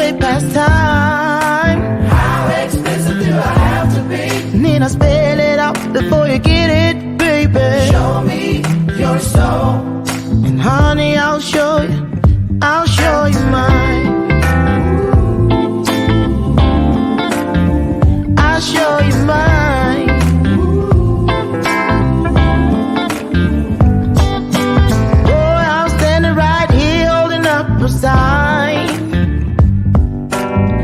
way past time. How expensive do I have to be? Need I spell it out before you get it, baby? Show me your soul. And honey, I'll show you mine. I'll show you mine. Boy, I'm standing right here holding up a sign,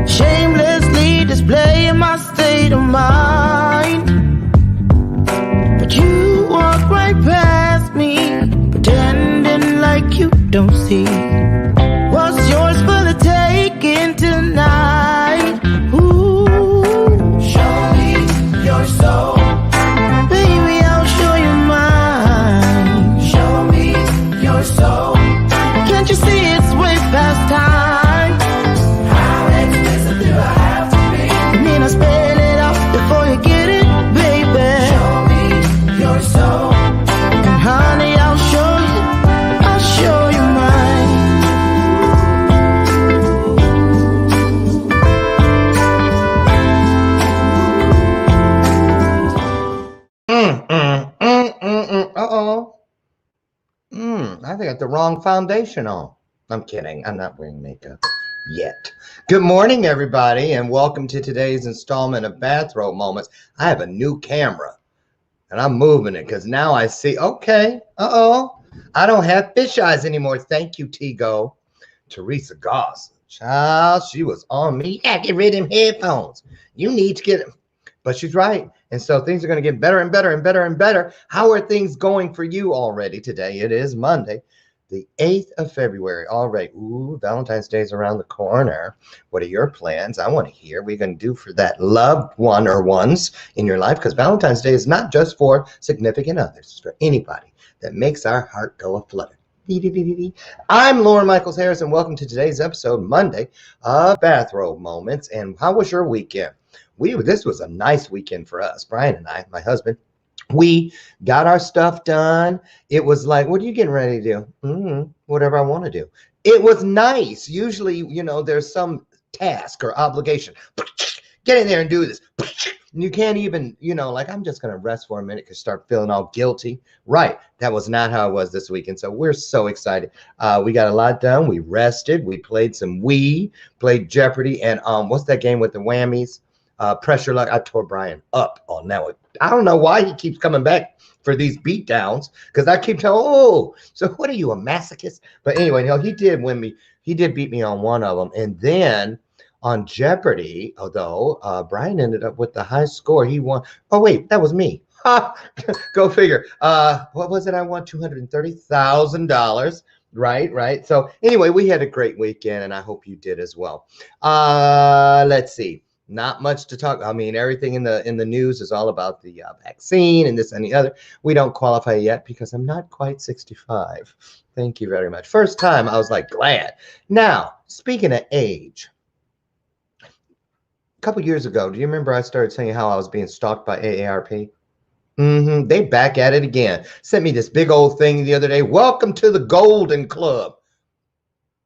shamelessly displaying my state of mind. But you walk right past me, pretending like you don't see what's yours for the taking tonight. Ooh, Show me your soul. baby, I'll show you mine. Show me your soul. Can't you see it's way past time? How expensive do I have to be? You mean I spell it out before you get it, baby? Show me your soul. And honey, I'll show you mine. I think I got the wrong foundation on. I'm kidding. I'm not wearing makeup yet. Good morning, everybody, and welcome to today's installment of Bathrobe Moments. I have a new camera, and I'm moving it because now I see, okay, I don't have fish eyes anymore. Thank you, Tigo. Teresa Goss. Child, she was on me. Yeah, get rid of them headphones. You need to get them. But she's right. And so things are going to get better and better and better and better. How are things going for you already today? It is Monday, the 8th of February already. Ooh, Valentine's Day is around the corner. What are your plans? I want to hear what you're going to do for that loved one or ones in your life, because Valentine's Day is not just for significant others. It's for anybody that makes our heart go a-flutter. I'm Lauren Michaels Harris, and welcome to today's episode, Monday, of Bathrobe Moments. And how was your weekend? This was a nice weekend for us. Brian and I, my husband, we got our stuff done. It was like, what are you getting ready to do? Whatever I want to do. It was nice. Usually, you know, there's some task or obligation. Get in there and do this. And you can't even, you know, like, I'm just going to rest for a minute because start feeling all guilty. Right. That was not how it was this weekend. So we're so excited. We got a lot done. We rested. We played some Wii, played Jeopardy. And what's that game with the whammies? Pressure Luck. I tore Brian up on that one. I don't know why he keeps coming back for these beat downs, because I keep telling, oh, so what are you, a masochist? But anyway, you know, he did win me. He did beat me on one of them. And then on Jeopardy, although Brian ended up with the high score, he won. Oh, wait, that was me. Go figure. What was it? I won $230,000. Right. So anyway, we had a great weekend, and I hope you did as well. Let's see. Not much to talk. I mean, everything in the news is all about the vaccine and this and the other. We don't qualify yet because I'm not quite 65. Thank you very much. First time I was like glad. Now, speaking of age, a couple years ago, do you remember I started saying how I was being stalked by AARP? They back at it again. Sent me this big old thing the other day. Welcome to the Golden Club.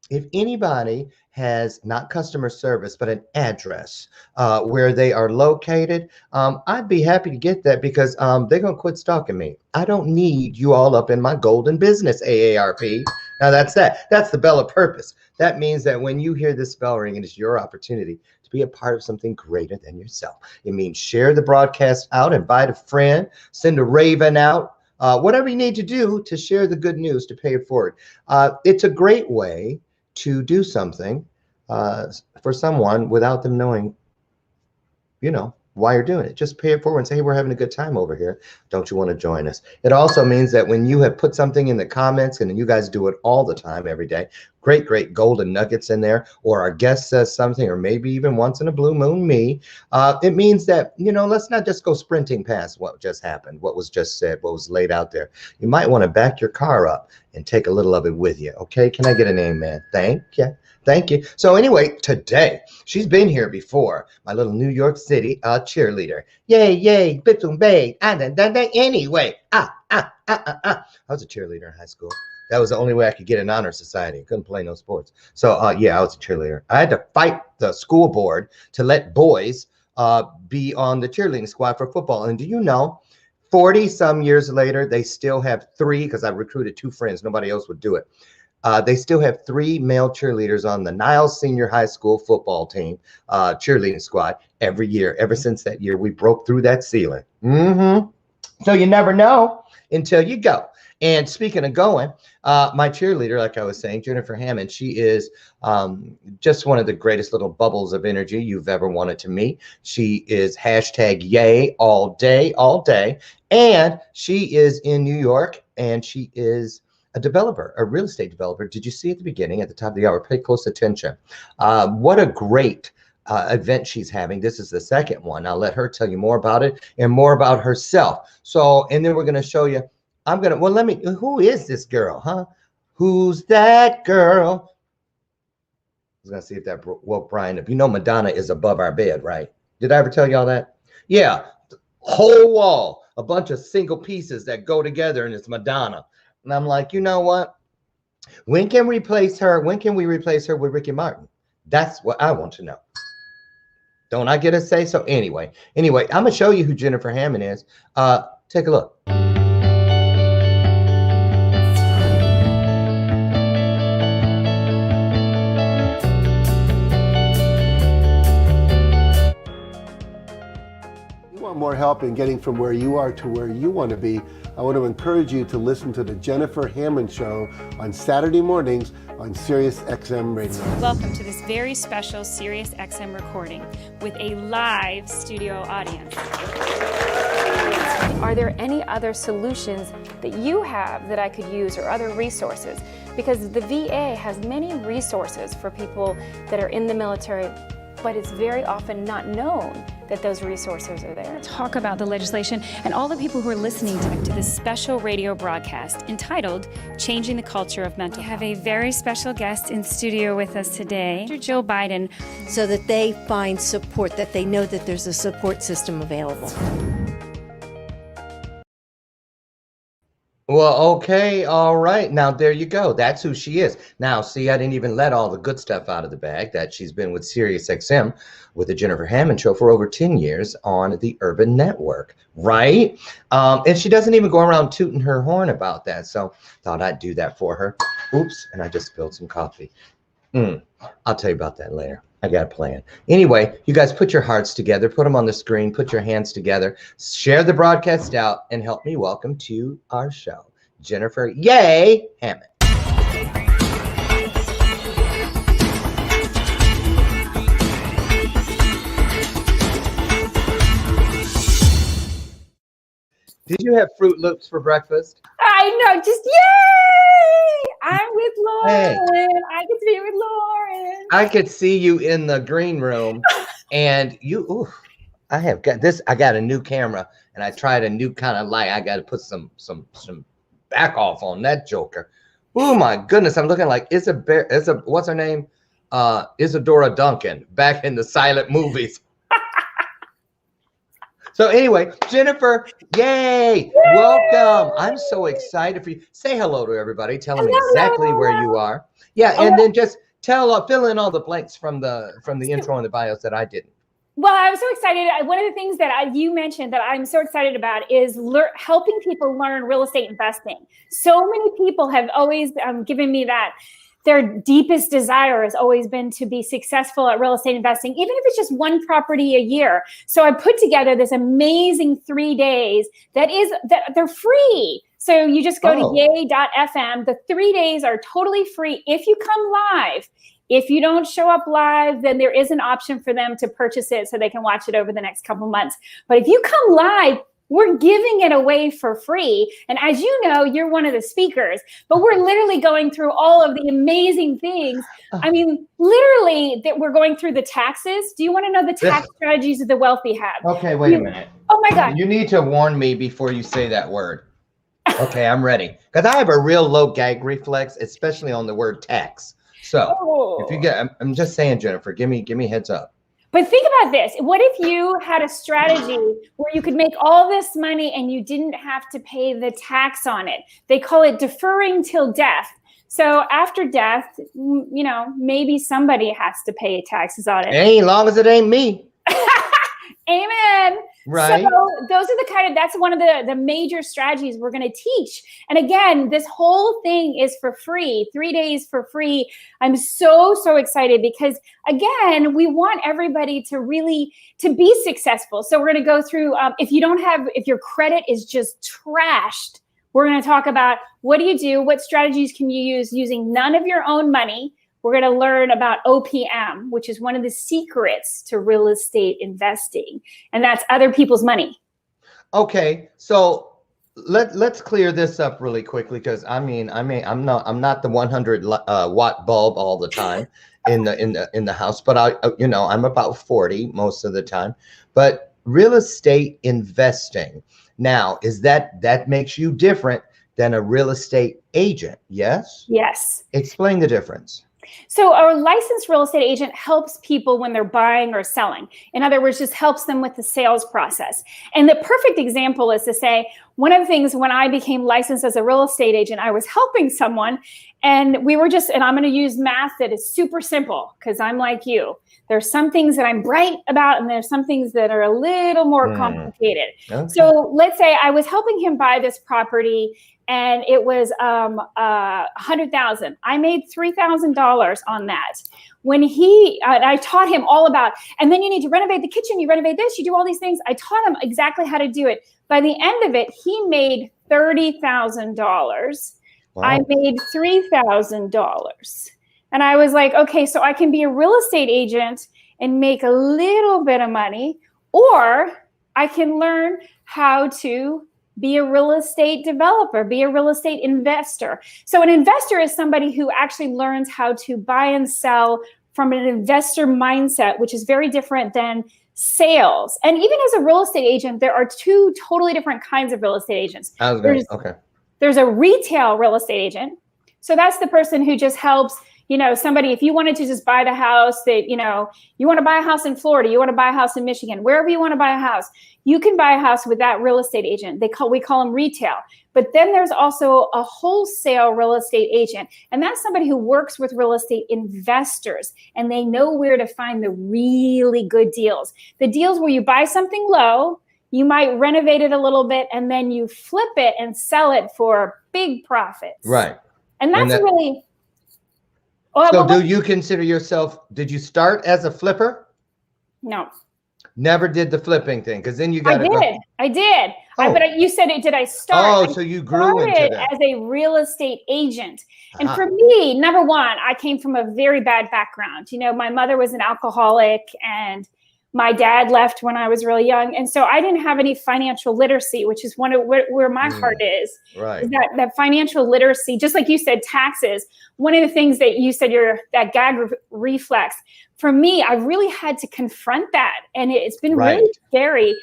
If anybody has not customer service, but an address where they are located, I'd be happy to get that, because they're going to quit stalking me. I don't need you all up in my golden business, AARP. Now that's that. That's the bell of purpose. That means that when you hear this bell ring, it is your opportunity to be a part of something greater than yourself. It means share the broadcast out, invite a friend, send a raven out, whatever you need to do to share the good news, to pay it forward. It's a great way to do something for someone without them knowing, you know, why you're doing it. Just pay it forward and say, hey, we're having a good time over here. Don't you want to join us? It also means that when you have put something in the comments, and you guys do it all the time, every day, great golden nuggets in there, or our guest says something, or maybe even once in a blue moon, me, it means that, you know, let's not just go sprinting past what just happened, what was just said, what was laid out there. You might want to back your car up and take a little of it with you. Okay. Can I get an amen? Thank you. Thank you. So anyway, today, she's been here before, my little New York City cheerleader. Yay, bitum bay. Anyway, I was a cheerleader in high school. That was the only way I could get an honor society. I couldn't play no sports. So yeah, I was a cheerleader. I had to fight the school board to let boys be on the cheerleading squad for football. And do you know, 40 some years later, they still have 3, because I recruited 2 friends. Nobody else would do it. They still have 3 male cheerleaders on the Niles Senior High School football team, cheerleading squad, every year. Ever since that year, we broke through that ceiling. So you never know until you go. And speaking of going, my cheerleader, like I was saying, Jennifer Hammond, she is just one of the greatest little bubbles of energy you've ever wanted to meet. She is #yay all day, all day. And she is in New York, and she is a developer, a real estate developer. Did you see at the beginning, at the top of the hour? Pay close attention. What a great event she's having. This is the second one. I'll let her tell you more about it and more about herself. So, and then we're going to show you, who is this girl, huh? Who's that girl? I was going to see if that woke Brian up. You know Madonna is above our bed, right? Did I ever tell y'all that? Yeah, whole wall, a bunch of single pieces that go together, and it's Madonna. And I'm like, you know what? When can we replace her? When can we replace her with Ricky Martin? That's what I want to know. Don't I get a say so? Anyway, I'm going to show you who Jennifer Hammond is. Take a look. More help in getting from where you are to where you want to be, I want to encourage you to listen to the Jennifer Hammond Show on Saturday mornings on Sirius XM Radio. Welcome to this very special Sirius XM recording with a live studio audience. Are there any other solutions that you have that I could use, or other resources? Because the VA has many resources for people that are in the military, but it's very often not known that those resources are there. Talk about the legislation and all the people who are listening to this special radio broadcast entitled Changing the Culture of Mental Health. We have a very special guest in studio with us today, Dr. Joe Biden. So that they find support, that they know that there's a support system available. Well, okay, all right. Now, there you go. That's who she is. Now, see, I didn't even let all the good stuff out of the bag, that she's been with Sirius XM with the Jennifer Hammond Show for over 10 years on the Urban Network, right? And she doesn't even go around tooting her horn about that, so thought I'd do that for her. Oops, and I just spilled some coffee. I'll tell you about that later. I got a plan. Anyway, you guys put your hearts together, put them on the screen, put your hands together, share the broadcast out, and help me welcome to our show, Jennifer Yay Hammond. Did you have Fruit Loops for breakfast? I know, just yay! I'm with Lauren. Hey. I get to be with Lauren. I could see you in the green room, and I have got this. I got a new camera, and I tried a new kind of light. I got to put some back off on that joker. Oh my goodness, I'm looking like what's her name? Isadora Duncan back in the silent movies. So anyway, Jennifer, yay! Welcome. I'm so excited for you. Say hello to everybody. Tell them exactly where you are. Yeah, and then just fill in all the blanks from the intro and the bios that I didn't. Well, I was so excited. One of the things that you mentioned that I'm so excited about is helping people learn real estate investing. So many people have always given me that. Their deepest desire has always been to be successful at real estate investing, even if it's just one property a year. So I put together this amazing 3 days that they're free. So you just go to yay.fm. The 3 days are totally free if you come live. If you don't show up live, then there is an option for them to purchase it so they can watch it over the next couple months. But if you come live, we're giving it away for free. And as you know, you're one of the speakers, but we're literally going through all of the amazing things. I mean, literally that we're going through the taxes. Do you want to know the tax strategies that the wealthy have? Okay, wait a minute. Oh my God. You need to warn me before you say that word. Okay, I'm ready. Because I have a real low gag reflex, especially on the word tax. So if you I'm just saying, Jennifer, give me heads up. But think about this. What if you had a strategy where you could make all this money and you didn't have to pay the tax on it? They call it deferring till death. So after death, you know, maybe somebody has to pay taxes on it. Hey, as long as it ain't me. Amen. Right. So those are the kind of, that's one of the major strategies we're going to teach. And again, this whole thing is for free, 3 days for free. I'm so excited because again, we want everybody to really, to be successful. So we're going to go through, if your credit is just trashed, we're going to talk about what do you do? What strategies can you use using none of your own money? We're going to learn about OPM, which is one of the secrets to real estate investing, and that's other people's money. Okay, so let's clear this up really quickly because I'm not the 100 watt bulb all the time in the house, but I'm about 40 most of the time. But real estate investing now that makes you different than a real estate agent? Yes. Yes. Explain the difference. So our licensed real estate agent helps people when they're buying or selling. In other words, just helps them with the sales process. And the perfect example is to say, one of the things when I became licensed as a real estate agent, I was helping someone and we were and I'm going to use math that is super simple because I'm like you. There's some things that I'm bright about and there's some things that are a little more complicated. Okay. So let's say I was helping him buy this property and it was $100,000. I made $3,000 on that. When I taught him all about, and then you need to renovate the kitchen, you renovate this, you do all these things. I taught him exactly how to do it. By the end of it, he made $30,000. Wow. I made $3,000. And I was like, okay, so I can be a real estate agent and make a little bit of money, or I can learn how to be a real estate developer, be a real estate investor. So an investor is somebody who actually learns how to buy and sell from an investor mindset, which is very different than sales. And even as a real estate agent, there are two totally different kinds of real estate agents. There's a retail real estate agent. So that's the person who just helps, somebody, if you wanted to just buy the house that, you want to buy a house in Florida, you want to buy a house in Michigan, wherever you want to buy a house, you can buy a house with that real estate agent. We call them retail. But then there's also a wholesale real estate agent. And that's somebody who works with real estate investors and they know where to find the really good deals. The deals where you buy something low, you might renovate it a little bit and then you flip it and sell it for big profits. Right. And that's really... So do you consider yourself, did you start as a flipper? No. Never did the flipping thing, because then you got to I did. Oh. But you said, did I start? Oh, so you grew into that. As a real estate agent. And for me, number one, I came from a very bad background. My mother was an alcoholic and my dad left when I was really young. And so I didn't have any financial literacy, which is one of where my heart is. Right. Is that financial literacy, just like you said, taxes. One of the things that you said, that gag reflex. For me, I really had to confront that. And it's been really scary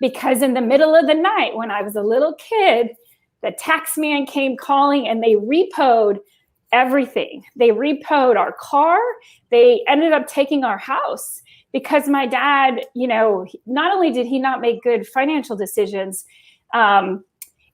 because in the middle of the night, when I was a little kid, the tax man came calling and they repoed everything. They repoed our car. They ended up taking our house. Because my dad, not only did he not make good financial decisions, and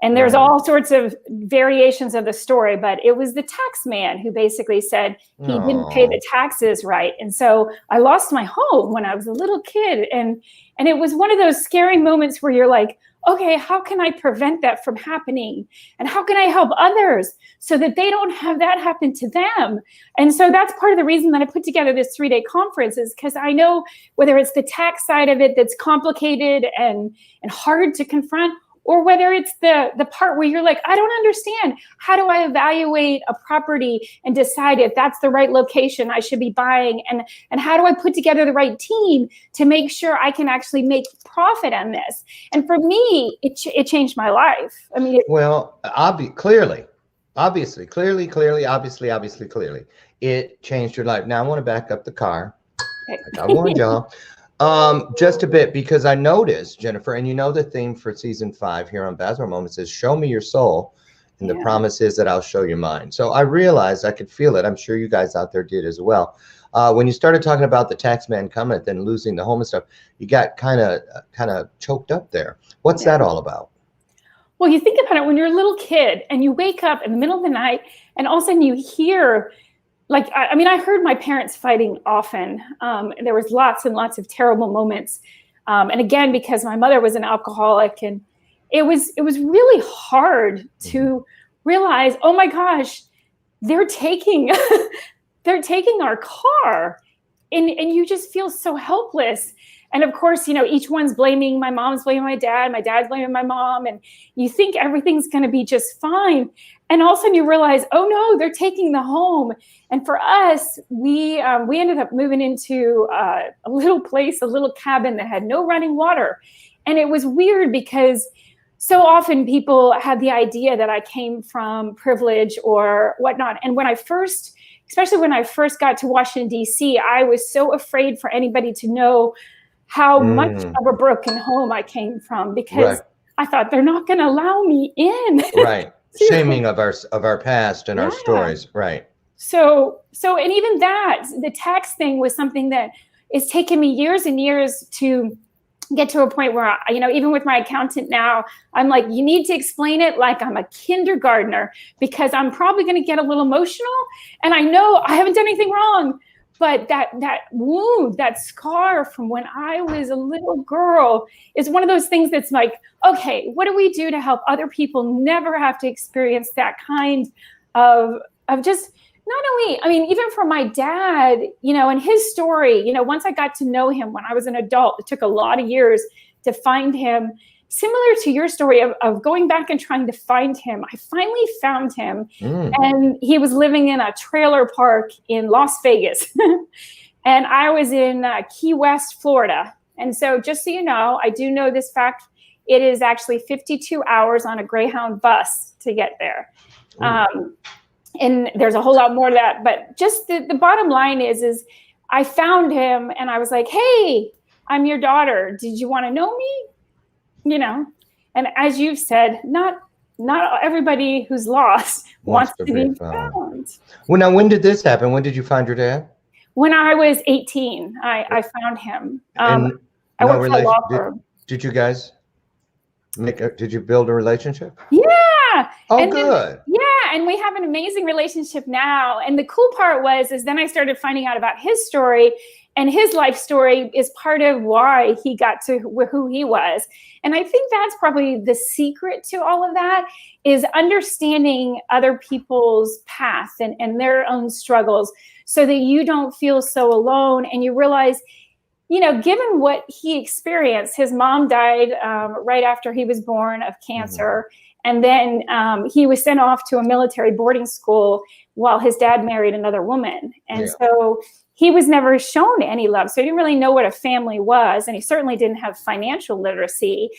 there's all sorts of variations of the story, but it was the tax man who basically said he didn't pay the taxes right. And so I lost my home when I was a little kid. And it was one of those scary moments where you're like, okay, how can I prevent that from happening? And how can I help others so that they don't have that happen to them? And so that's part of the reason that I put together this 3-day conference is because I know whether it's the tax side of it that's complicated and hard to confront, or whether it's the part where you're like, I don't understand. How do I evaluate a property and decide if that's the right location I should be buying? And how do I put together the right team to make sure I can actually make profit on this? And for me, it changed my life. I mean, clearly, it changed your life. Now I want to back up the car. Like I warned y'all. Just a bit, because I noticed, Jennifer, and the theme for season 5 here on Bathrobe Moments is show me your soul, and the promise is that I'll show you mine. So I realized I could feel it. I'm sure you guys out there did as well. When you started talking about the tax man coming, then losing the home and stuff, you got kind of choked up there. What's that all about? Well, you think about it when you're a little kid and you wake up in the middle of the night and all of a sudden you hear, like, I mean, I heard my parents fighting often. There was lots and lots of terrible moments. And again, because my mother was an alcoholic, and it was really hard to realize, oh my gosh, they're taking our car, and you just feel so helpless. And of course, you know, each one's blaming, my mom's blaming my dad's blaming my mom, and you think everything's going to be just fine. And all of a sudden you realize, oh no, they're taking the home. And for us, we ended up moving into a little place, a little cabin that had no running water. And it was weird because so often people had the idea that I came from privilege or whatnot. And especially when I first got to Washington, D.C., I was so afraid for anybody to know how much of a broken home I came from, because I thought they're not going to allow me in. Right. Shaming of our past and our stories. Right. So, and even that, the tax thing was something that it's taken me years and years to get to a point where, you know, even with my accountant now, I'm like, you need to explain it like I'm a kindergartner, because I'm probably going to get a little emotional. And I know I haven't done anything wrong, but that wound, that scar from when I was a little girl is one of those things that's like, okay, what do we do to help other people never have to experience that kind of just, not only, I mean, even for my dad, you know, and his story, you know, once I got to know him when I was an adult, it took a lot of years to find him. Similar to your story of going back and trying to find him, I finally found him, and he was living in a trailer park in Las Vegas, and I was in Key West, Florida. And so just so you know, I do know this fact, it is actually 52 hours on a Greyhound bus to get there. And there's a whole lot more to that, but just the bottom line is I found him and I was like, hey, I'm your daughter. Did you want to know me? You know, and as you've said, not everybody who's lost wants to be found. Well, now, when did this happen? When did you find your dad? When I was 18, I found him. I worked for a law firm. Did you guys did you build a relationship? Yeah. Oh, and good. And we have an amazing relationship now. And the cool part is then I started finding out about his story, and his life story is part of why he got to who he was. And I think that's probably the secret to all of that, is understanding other people's path and their own struggles, so that you don't feel so alone. And you realize, you know, given what he experienced, his mom died right after he was born of cancer. And then he was sent off to a military boarding school while his dad married another woman. And so he was never shown any love. So he didn't really know what a family was. And he certainly didn't have financial literacy,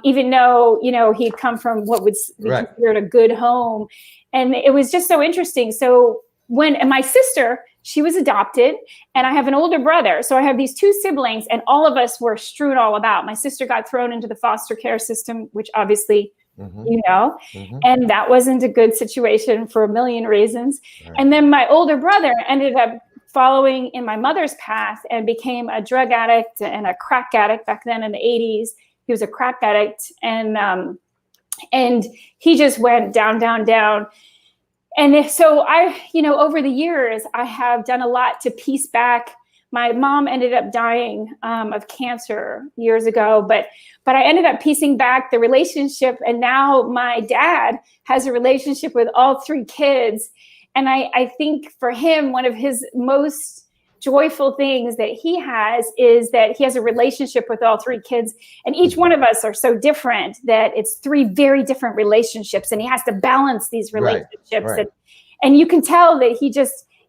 even though, you know, he'd come from what would be considered a good home. And it was just so interesting. So and my sister, she was adopted, and I have an older brother. So I have these two siblings, and all of us were strewn all about. My sister got thrown into the foster care system, which obviously, you know, and that wasn't a good situation for a million reasons. And then my older brother ended up following in my mother's path and became a drug addict and a crack addict back then in the 80s. He was a crack addict, and he just went down, down, down. And so you know, over the years, I have done a lot to piece back. My mom ended up dying of cancer years ago, but I ended up piecing back the relationship. And now my dad has a relationship with all three kids. And I think for him, one of his most joyful things that he has is that he has a relationship with all three kids. And each one of us are so different that it's three very different relationships. And he has to balance these relationships. And you can tell that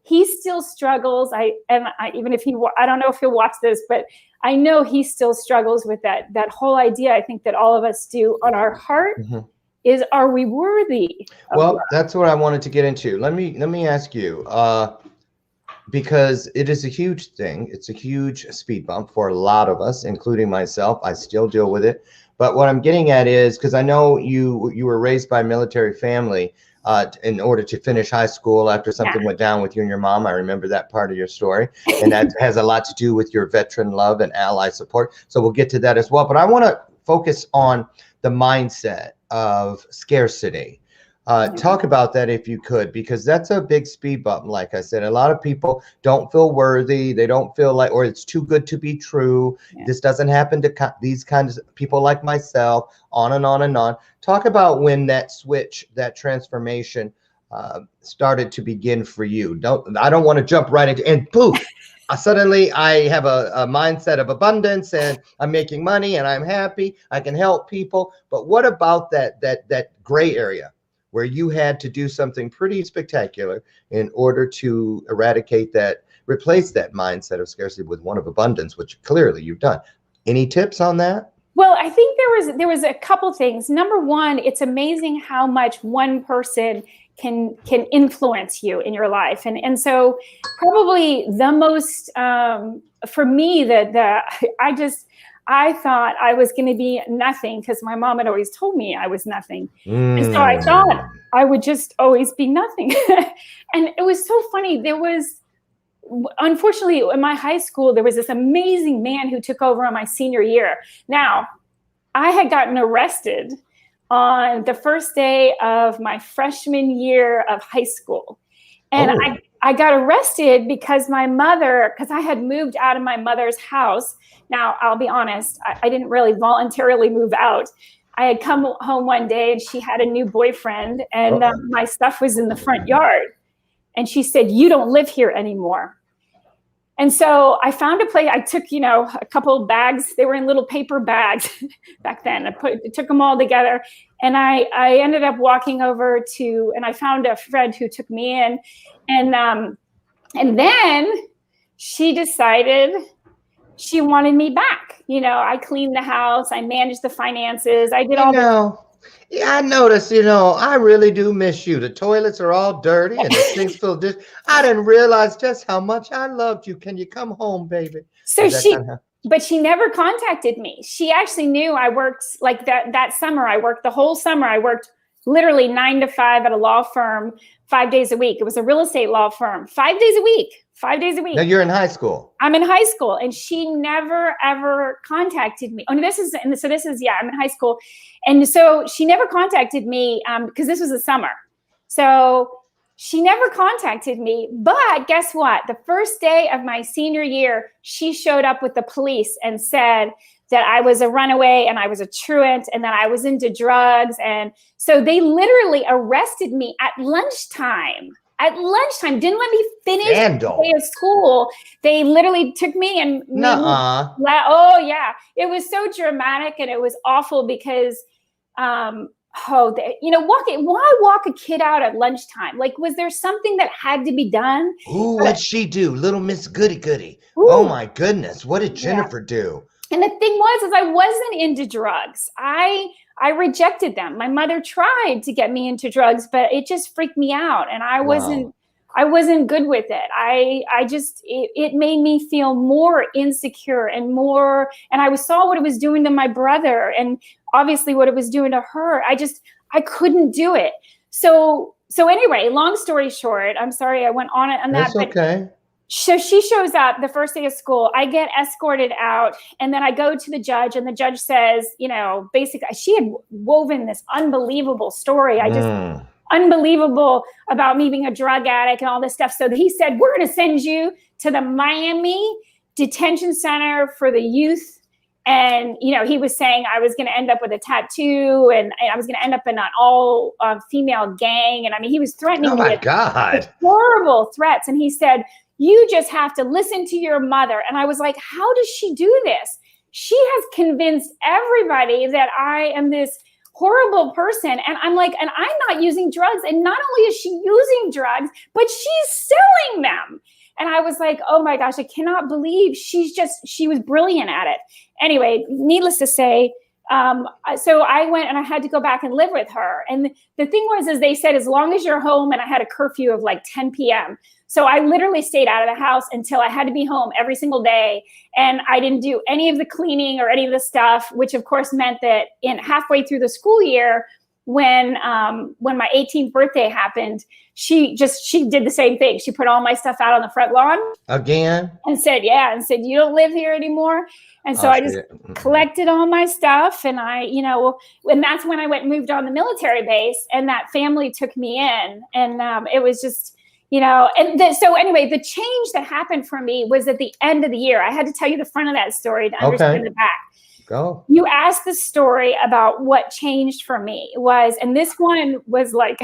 he still struggles. Even if I don't know if he'll watch this, but I know he still struggles with that whole idea. I think that all of us do on our heart is, are we worthy? Well, that's what I wanted to get into. Let me ask you, because it is a huge thing. It's a huge speed bump for a lot of us, including myself. I still deal with it. But what I'm getting at is, because I know you were raised by a military family, in order to finish high school after something went down with you and your mom. I remember that part of your story. And that has a lot to do with your veteran love and ally support. So we'll get to that as well. But I want to focus on the mindset of scarcity. Talk about that if you could, because that's a big speed bump. Like I said, a lot of people don't feel worthy. They don't feel like, or it's too good to be true. This doesn't happen to these kinds of people like myself, on and on and on. Talk about when that switch, that transformation started to begin for you. I don't want to jump right into, and poof, suddenly I have a mindset of abundance and I'm making money and I'm happy. I can help people. But what about that gray area where you had to do something pretty spectacular in order to eradicate that, replace that mindset of scarcity with one of abundance, which clearly you've done? Any tips on that? Well, I think there was a couple things. Number one, it's amazing how much one person can influence you in your life. And so probably the most, for me, I thought I was going to be nothing because my mom had always told me I was nothing. And so I thought I would just always be nothing. And it was so funny. Unfortunately, in my high school, there was this amazing man who took over on my senior year. Now, I had gotten arrested on the first day of my freshman year of high school. And I got arrested because because I had moved out of my mother's house. Now, I'll be honest, I didn't really voluntarily move out. I had come home one day and she had a new boyfriend and my stuff was in the front yard. And she said, "You don't live here anymore." And so I found a place. I took, a couple of bags. They were in little paper bags back then. I took them all together. And I ended up walking over and I found a friend who took me in. And then she decided she wanted me back. I cleaned the house. I managed the finances. I did all Yeah, I noticed, I really do miss you. The toilets are all dirty and the sinks full of dish. I didn't realize just how much I loved you. Can you come home, baby? So but she never contacted me. She actually knew I worked like that summer. I worked the whole summer. I worked literally 9 to 5 at a law firm, 5 days a week. It was a real estate law firm, 5 days a week. 5 days a week. Now you're in high school. I'm in high school, and she never ever contacted me. I'm in high school, and so she never contacted me because this was the summer. So she never contacted me. But guess what? The first day of my senior year, she showed up with the police and said that I was a runaway and I was a truant and that I was into drugs. And so they literally arrested me at lunchtime. Didn't let me finish the day of school. They literally took me and oh yeah, it was so dramatic and it was awful because why walk a kid out at lunchtime? Like, was there something that had to be done? Ooh, what'd she do? Little Miss Goody Goody. Ooh. Oh my goodness, what did Jennifer do? And the thing was I wasn't into drugs. I rejected them. My mother tried to get me into drugs, but it just freaked me out. And I wasn't good with it. It made me feel more insecure and I saw what it was doing to my brother and obviously what it was doing to her. I couldn't do it. So anyway, long story short, I'm sorry I went on that. That's okay. So she shows up the first day of school. I get escorted out and then I go to the judge and the judge says, basically she had woven this unbelievable story. Unbelievable about me being a drug addict and all this stuff. So he said, "We're going to send you to the Miami Detention Center for the Youth." And, he was saying I was going to end up with a tattoo and I was going to end up in an all female gang. And he was threatening me with horrible threats. And he said, "You just have to listen to your mother." And I was like, how does she do this? She has convinced everybody that I am this horrible person. And I'm like, and I'm not using drugs. And not only is she using drugs, but she's selling them. And I was like, oh my gosh, I cannot believe she was brilliant at it. Anyway, needless to say, so I went and I had to go back and live with her. And the thing was they said, as long as you're home, and I had a curfew of like 10 p.m. So I literally stayed out of the house until I had to be home every single day. And I didn't do any of the cleaning or any of the stuff, which of course meant that halfway through the school year, when my 18th birthday happened, she did the same thing. She put all my stuff out on the front lawn Again? and said, you don't live here anymore. And so I just collected all my stuff, and and that's when I went and moved on the military base, and that family took me in, and it was just, so anyway, the change that happened for me was at the end of the year. I had to tell you the front of that story to understand the back. Go. You asked the story about what changed for me and this one was like,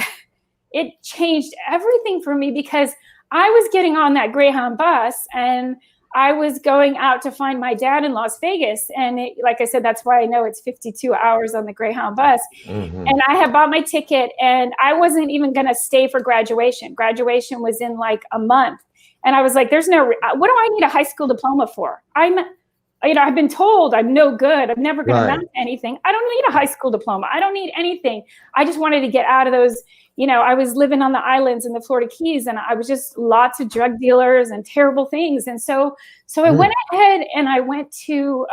it changed everything for me, because I was getting on that Greyhound bus and I was going out to find my dad in Las Vegas. And like I said, that's why I know it's 52 hours on the Greyhound bus. Mm-hmm. And I had bought my ticket, and I wasn't even going to stay for graduation. Graduation was in like a month. And I was like, what do I need a high school diploma for? I've been told I'm no good. I'm never going to amount to anything. I don't need a high school diploma. I don't need anything. I just wanted to get out of those. I was living on the islands in the Florida Keys, and I was just lots of drug dealers and terrible things. And so I went ahead and I went to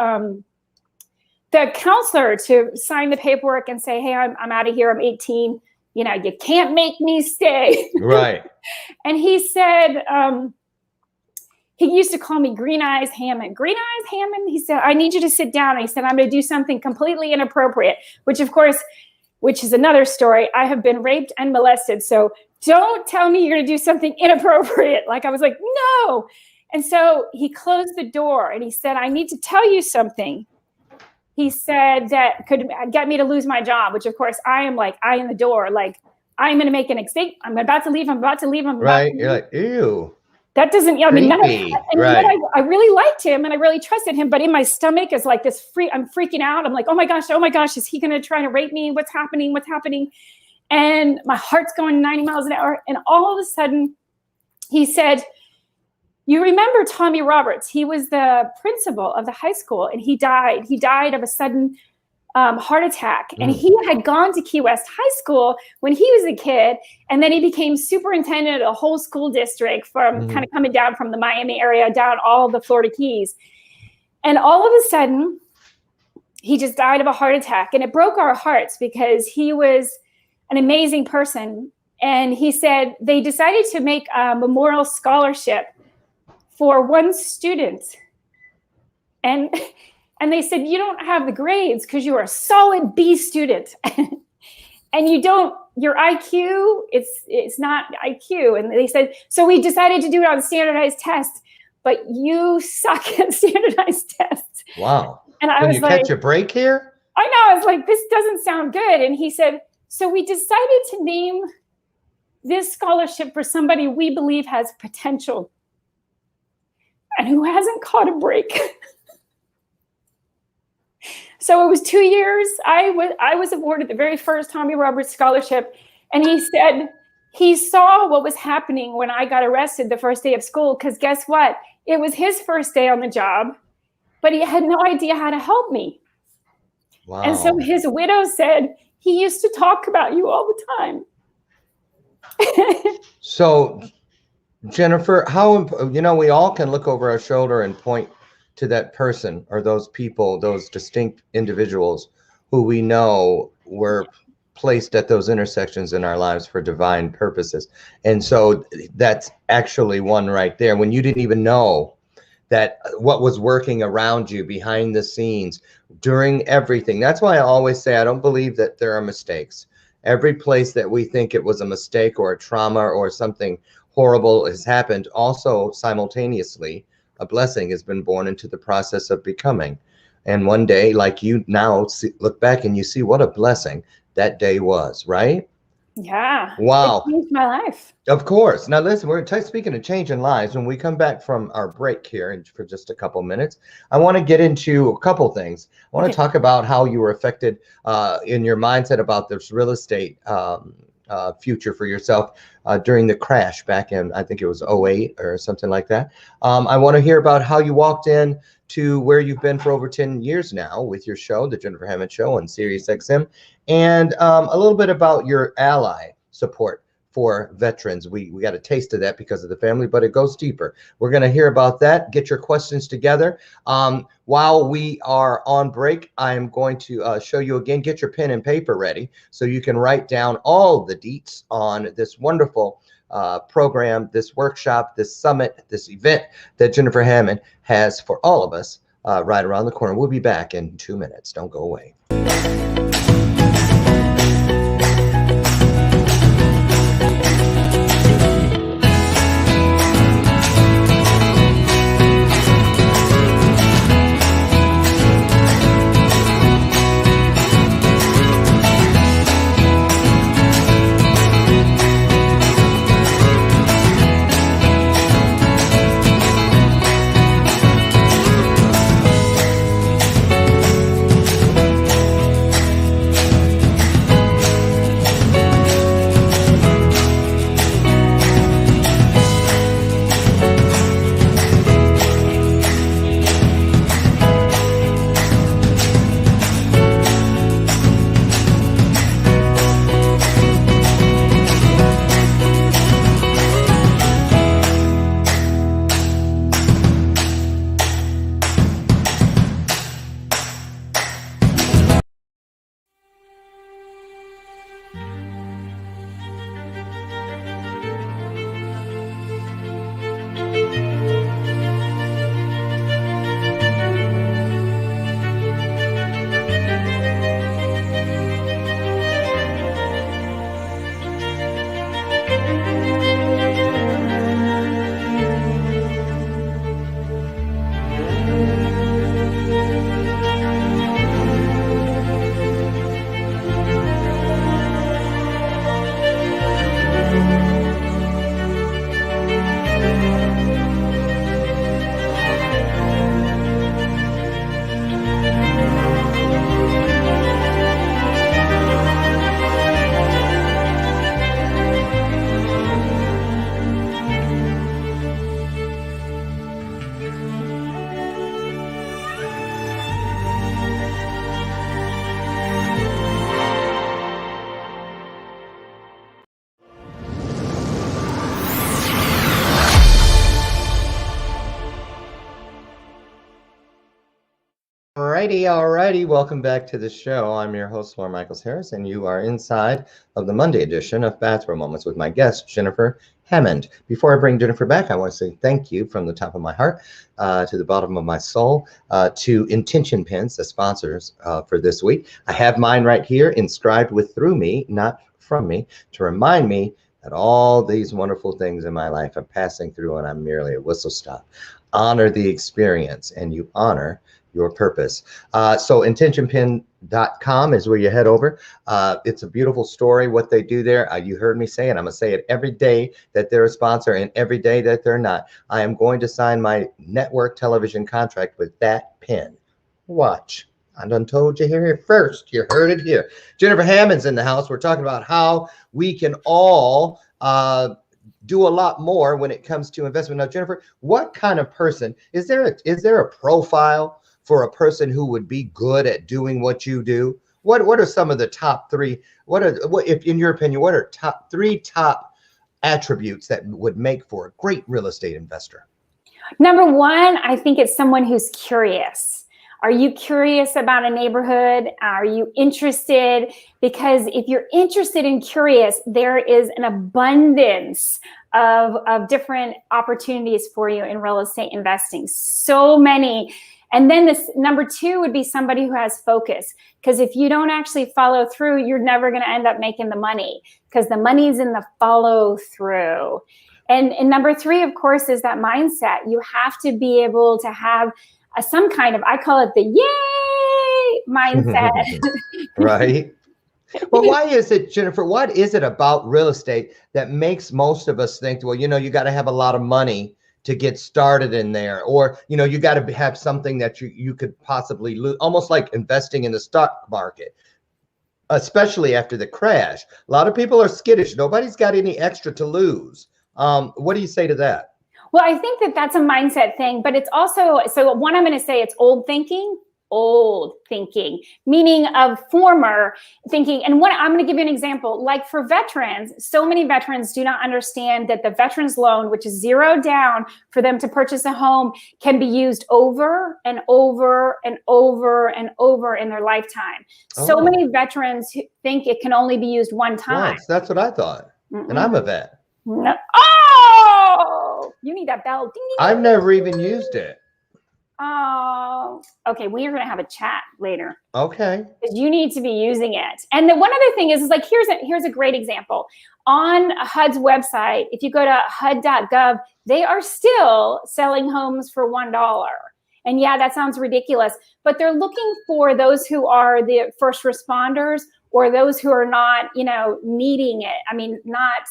the counselor to sign the paperwork and say, hey, I'm out of here. I'm 18. You can't make me stay. Right. And he said, he used to call me Green Eyes Hammond. Green Eyes Hammond, he said, I need you to sit down. And he said, I'm going to do something completely inappropriate, which is another story. I have been raped and molested. So don't tell me you're going to do something inappropriate. Like, I was like, no. And so he closed the door and he said, I need to tell you something. He said that could get me to lose my job, which of course I am like, eye in the door. Like, I'm going to make an escape. I'm about to leave. Right. You're like, ew. That doesn't, I mean, right. I really liked him and I really trusted him, but in my stomach is like this I'm freaking out. I'm like, oh my gosh, is he going to try to rape me? What's happening? And my heart's going 90 miles an hour. And all of a sudden he said, you remember Tommy Roberts? He was the principal of the high school, and he died of a sudden heart attack. And he had gone to Key West High School when he was a kid. And then he became superintendent of a whole school district from kind of coming down from the Miami area, down all the Florida Keys. And all of a sudden, he just died of a heart attack. And it broke our hearts because he was an amazing person. And he said they decided to make a memorial scholarship for one student. And they said, you don't have the grades because you are a solid B student. And your IQ, it's not IQ. And they said, so we decided to do it on standardized tests, but you suck at standardized tests. Wow. And I was like, catch a break here? I know. I was like, this doesn't sound good. And he said, so we decided to name this scholarship for somebody we believe has potential and who hasn't caught a break. So it was 2 years. I was awarded the very first Tommy Roberts scholarship. And he said he saw what was happening when I got arrested the first day of school, because guess what? It was his first day on the job, but he had no idea how to help me. Wow. And so his widow said, he used to talk about you all the time. So, Jennifer, we all can look over our shoulder and point to that person or those people, those distinct individuals who we know were placed at those intersections in our lives for divine purposes. And so that's actually one right there. When you didn't even know that what was working around you behind the scenes during everything. That's why I always say I don't believe that there are mistakes. Every place that we think it was a mistake or a trauma or something horrible has happened, also simultaneously a blessing has been born into the process of becoming. And one day, like you now look back and you see what a blessing that day was, right? Yeah. Wow. It changed my life. Of course. Now listen, we're speaking of changing lives. When we come back from our break here for just a couple minutes, I want to get into a couple things. I want to talk about how you were affected in your mindset about this real estate future for yourself during the crash back in, I think it was 2008 or something like that. I want to hear about how you walked in to where you've been for over 10 years now with your show, The Jennifer Hammond Show on SiriusXM, and a little bit about your ally support for veterans. We got a taste of that because of the family, but it goes deeper. We're going to hear about that. Get your questions together. While we are on break, I am going to show you again, get your pen and paper ready so you can write down all the deets on this wonderful program, this workshop, this summit, this event that Jennifer Hammond has for all of us right around the corner. We'll be back in 2 minutes. Don't go away. Alrighty. Welcome back to the show. I'm your host, Laura Michaels Harris, and you are inside of the Monday edition of Bathrobe Moments with my guest, Jennifer Hammond. Before I bring Jennifer back, I want to say thank you from the top of my heart to the bottom of my soul to Intention Pens, the sponsors for this week. I have mine right here inscribed with "through me, not from me," to remind me that all these wonderful things in my life are passing through and I'm merely a whistle stop. Honor the experience and you honor your purpose. So intentionpen.com is where you head over. It's a beautiful story, what they do there. You heard me say it. I'm going to say it every day that they're a sponsor and every day that they're not. I am going to sign my network television contract with that pen. Watch. I done told you here first. You heard it here. Jennifer Hammond's in the house. We're talking about how we can all do a lot more when it comes to investment. Now, Jennifer, what kind of person is there a profile for a person who would be good at doing what you do? What are some of the top three? What if in your opinion, what are three top attributes that would make for a great real estate investor? Number one, I think it's someone who's curious. Are you curious about a neighborhood? Are you interested? Because if you're interested and curious, there is an abundance of different opportunities for you in real estate investing. So many. And then this number two would be somebody who has focus. Because if you don't actually follow through, you're never going to end up making the money, because the money's in the follow through. And number three, of course, is that mindset. You have to be able to have some kind of, I call it the yay mindset. Right. Well, why is it, Jennifer, what is it about real estate that makes most of us think, well, you got to have a lot of money to get started in there, or, you got to have something that you could possibly lose, almost like investing in the stock market, especially after the crash. A lot of people are skittish. Nobody's got any extra to lose. What do you say to that? Well, I think that that's a mindset thing, but it's also, so one, I'm going to say it's old thinking. old thinking, meaning of former thinking. And I'm going to give you an example. Like for veterans, so many veterans do not understand that the veterans loan, which is zero down for them to purchase a home, can be used over and over and over and over in their lifetime. So many veterans think it can only be used one time. Yes, that's what I thought. And I'm a vet. No. Oh, you need that bell. Ding, ding, ding. I've never even used it. Oh, okay. We are going to have a chat later. Okay. Because you need to be using it. And the one other thing is like, here's a great example. On HUD's website, if you go to HUD.gov, they are still selling homes for $1. And yeah, that sounds ridiculous, but they're looking for those who are the first responders or those who are not, needing it. I mean, not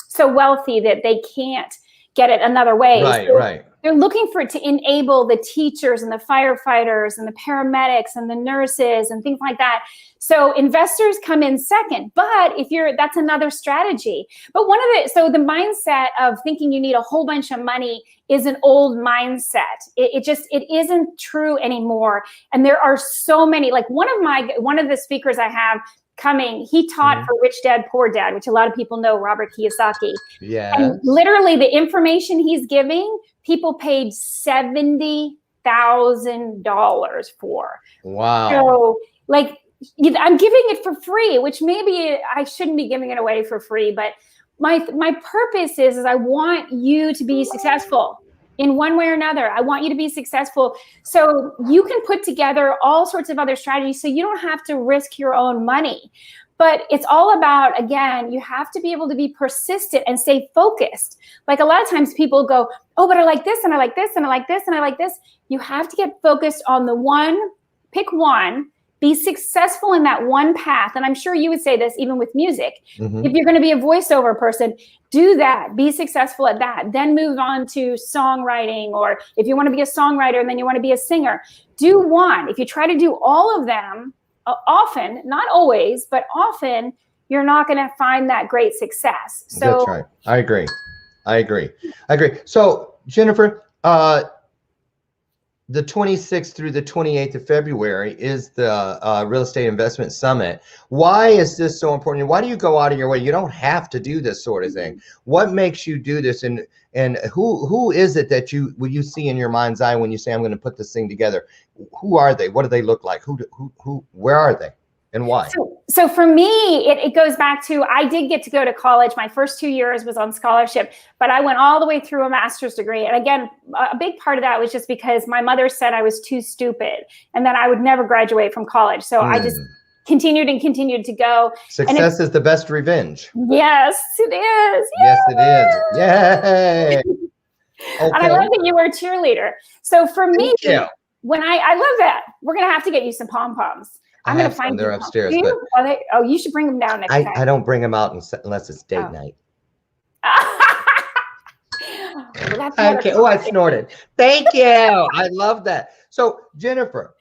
so wealthy that they can't get it another way. Right, so right. They're looking for it to enable the teachers and the firefighters and the paramedics and the nurses and things like that. So investors come in second, but that's another strategy. But so the mindset of thinking you need a whole bunch of money is an old mindset. It isn't true anymore. And there are so many, like one of the speakers I have coming, he taught for Rich Dad, Poor Dad, which a lot of people know, Robert Kiyosaki. Yeah. And literally the information he's giving, people paid $70,000 for. Wow. So like, I'm giving it for free, which maybe I shouldn't be giving it away for free, but my purpose is I want you to be successful in one way or another. I want you to be successful so you can put together all sorts of other strategies so you don't have to risk your own money. But it's all about, again, you have to be able to be persistent and stay focused. Like a lot of times people go, oh, but I like this and I like this and I like this and I like this. You have to get focused on the one, pick one, be successful in that one path. And I'm sure you would say this even with music. If you're going to be a voiceover person, do that, be successful at that, then move on to songwriting. Or if you want to be a songwriter and then you want to be a singer, do one. If you try to do all of them, often, not always, but often, you're not going to find that great success. So that's right. I agree. So Jennifer, the 26th through the 28th of February is the Real Estate Investment Summit. Why is this so important? Why do you go out of your way? You don't have to do this sort of thing. What makes you do this? And who is it that you see in your mind's eye when you say, I'm going to put this thing together? Who are they? What do they look like? Where are they? And why? So for me, it goes back to, I did get to go to college. My first 2 years was on scholarship, but I went all the way through a master's degree. And again, a big part of that was just because my mother said I was too stupid and that I would never graduate from college. So I just continued to go. Success is the best revenge. Yes, it is. Yes, it is. Yay. And I love that you were a cheerleader. So for me, when I love that, we're going to have to get you some pom-poms. I'm going to find them. They're upstairs. But you should bring them down next time. I don't bring them out unless it's date night. Okay. Oh, I snorted. Thank you. I love that. So, Jennifer,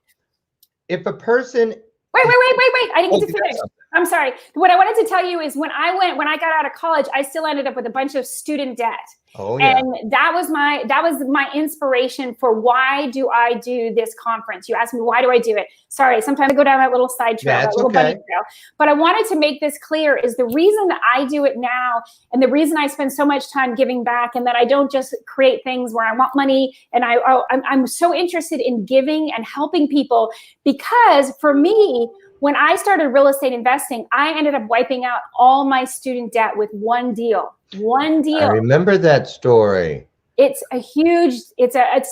if a person... Wait. I didn't get to finish. I'm sorry. What I wanted to tell you is when I got out of college, I still ended up with a bunch of student debt. Oh, yeah. And that was my inspiration for why do I do this conference? You asked me, why do I do it? Sorry, sometimes I go down that little side trail, that little bunny trail. But I wanted to make this clear is the reason that I do it now and the reason I spend so much time giving back and that I don't just create things where I want money and I'm so interested in giving and helping people because for me, when I started real estate investing, I ended up wiping out all my student debt with one deal. One deal. I remember that story. It's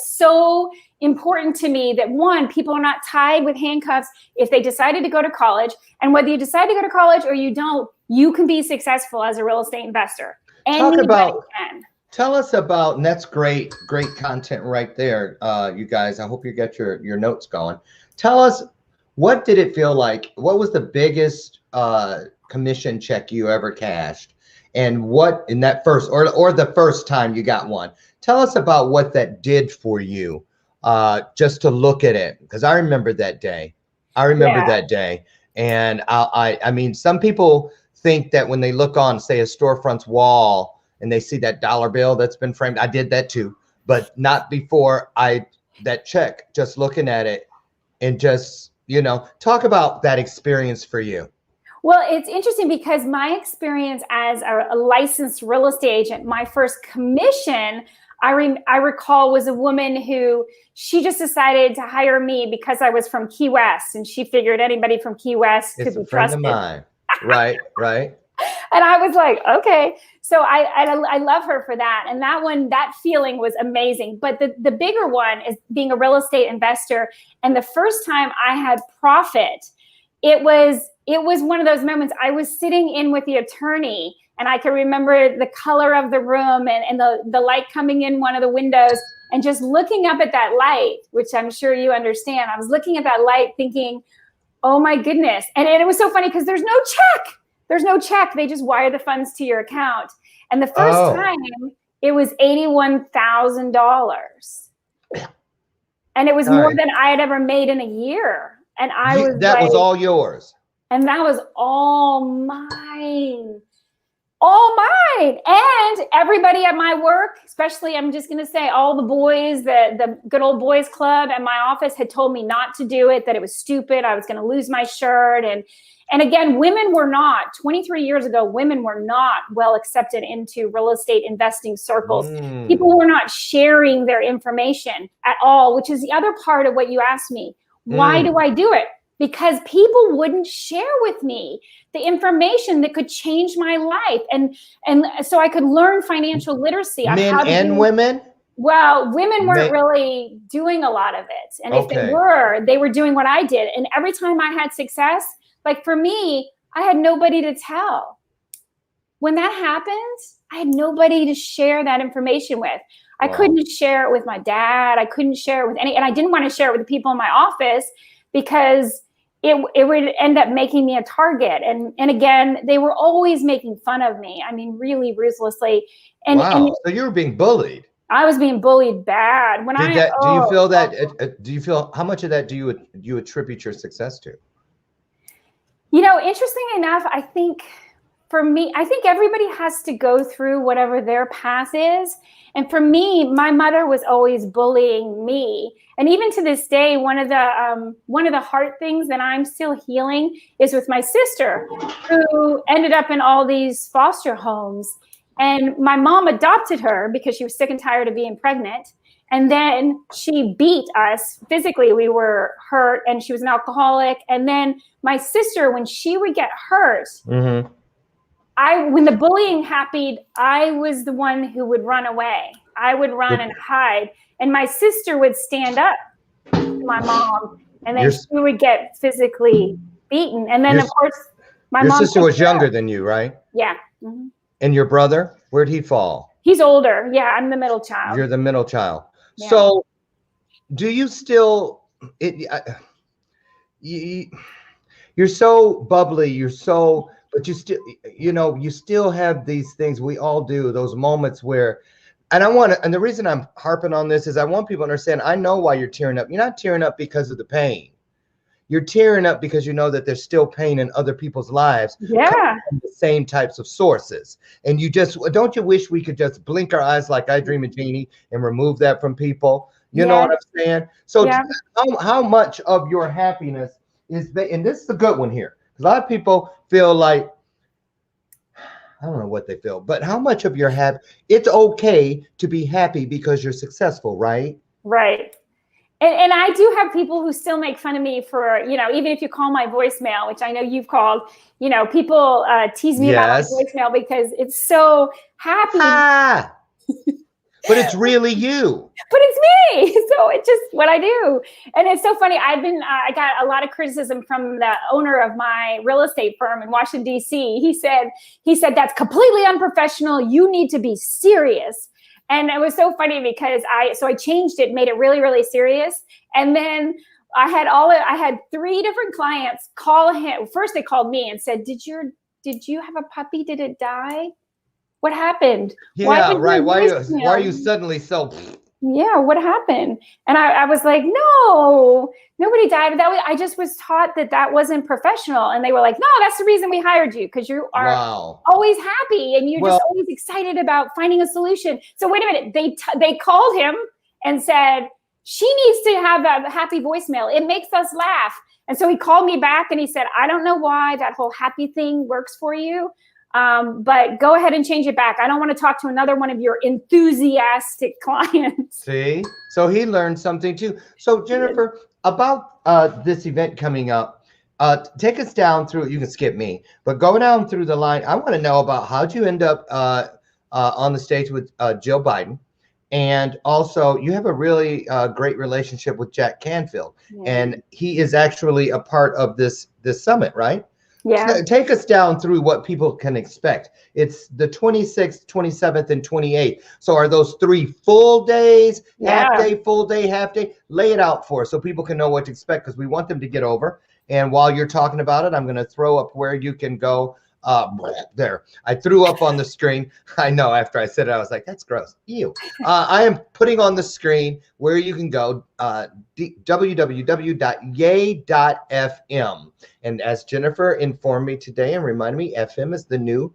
so important to me that one, people are not tied with handcuffs if they decided to go to college. And whether you decide to go to college or you don't, you can be successful as a real estate investor. Anybody can. Tell us about, and that's great content right there, you guys. I hope you get your notes going. Tell us, what did it feel like? What was the biggest commission check you ever cashed? And what in that first or the first time you got one? Tell us about what that did for you, just to look at it, because I remember that day. And I mean, some people think that when they look on, say, a storefront's wall and they see that dollar bill that's been framed. I did that too, but not before that check. Just looking at it, and just, you know, talk about that experience for you. Well, it's interesting because my experience as a licensed real estate agent, my first commission, I recall, was a woman who, she just decided to hire me because I was from Key West, and she figured anybody from Key West could be trusted. It's a friend of mine. Right, right. And I was like, okay. So I love her for that. And that feeling was amazing. But the bigger one is being a real estate investor. And the first time I had profit, it was one of those moments. I was sitting in with the attorney, and I can remember the color of the room and the light coming in one of the windows, and just looking up at that light, which I'm sure you understand. I was looking at that light thinking, oh my goodness. And it was so funny because there's no check. There's no check. They just wire the funds to your account. And the first time it was $81,000. And it was more than I had ever made in a year. And that was all yours. And that was all mine. All mine. And everybody at my work, especially, I'm just going to say, all the boys, the good old boys club at my office had told me not to do it, that it was stupid. I was going to lose my shirt. And again, women were not, 23 years ago, women were not well accepted into real estate investing circles. People were not sharing their information at all, which is the other part of what you asked me. Why do I do it? Because people wouldn't share with me the information that could change my life. And so I could learn financial literacy. Men and women? Well, women weren't really doing a lot of it. And if they were doing what I did. And every time I had success, like for me, I had nobody to tell. When that happened, I had nobody to share that information with. I couldn't share it with my dad. I couldn't share it with and I didn't want to share it with the people in my office because it would end up making me a target. And again, they were always making fun of me. I mean, really ruthlessly. And so you were being bullied. I was being bullied bad. Do you feel how much of that do you attribute your success to? You know, interesting enough, I think for me, I think everybody has to go through whatever their path is. And for me, my mother was always bullying me. And even to this day, one of the hard things that I'm still healing is with my sister, who ended up in all these foster homes. And my mom adopted her because she was sick and tired of being pregnant. And then she beat us physically. We were hurt, and she was an alcoholic. And then my sister, when she would get hurt, when the bullying happened, I was the one who would run away. I would run and hide. And my sister would stand up to my mom, and then she would get physically beaten. And then, of course, your sister was younger than you, right? Yeah. And your brother, where'd he fall? He's older. Yeah, I'm the middle child. You're the middle child. Yeah. So do you still, you're so bubbly, but you still, you still have these things, we all do, those moments where, and the reason I'm harping on this is I want people to understand, I know why you're tearing up. You're not tearing up because of the pain. You're tearing up because you know that there's still pain in other people's lives. Yeah. From the same types of sources. And don't you wish we could just blink our eyes like I Dream of Jeannie and remove that from people? You know what I'm saying? So how much of your happiness is, and this is a good one here. A lot of people feel like, I don't know what they feel, but how much of your it's okay to be happy because you're successful, right? Right. And I do have people who still make fun of me for, even if you call my voicemail, which I know you've called, people tease me about my voicemail because it's so happy. But it's really you. But it's me. So it's just what I do. And it's so funny. I got a lot of criticism from the owner of my real estate firm in Washington, D.C. He said, that's completely unprofessional. You need to be serious. And it was so funny because I changed it, made it really, really serious. And then I had 3 different clients call him. First, they called me and said, did you have a puppy? Did it die? What happened? Yeah, right. Why are you suddenly so? Yeah, what happened? And I was like, no, nobody died. But I just was taught that wasn't professional. And they were like, no, that's the reason we hired you, because you are always happy and you're just always excited about finding a solution. So wait a minute, they called him and said, She needs to have a happy voicemail. It makes us laugh. And so he called me back and he said, I don't know why that whole happy thing works for you, but go ahead and change it back. I don't want to talk to another one of your enthusiastic clients. See, so he learned something too. So Jennifer, about this event coming up, take us down through, you can skip me, but go down through the line. I want to know about how'd you end up on the stage with Joe Biden. And also, you have a really great relationship with Jack Canfield, and he is actually a part of this summit, right? Yeah. So take us down through what people can expect. It's the 26th, 27th, and 28th. So are those 3 full days, half day, full day, half day? Lay it out for us so people can know what to expect, because we want them to get over. And while you're talking about it, I'm going to throw up where you can go. There, I threw up on the screen. I know after I said it, I was like, that's gross. Ew. I am putting on the screen where you can go, www.yay.fm. And as Jennifer informed me today and reminded me, FM is the new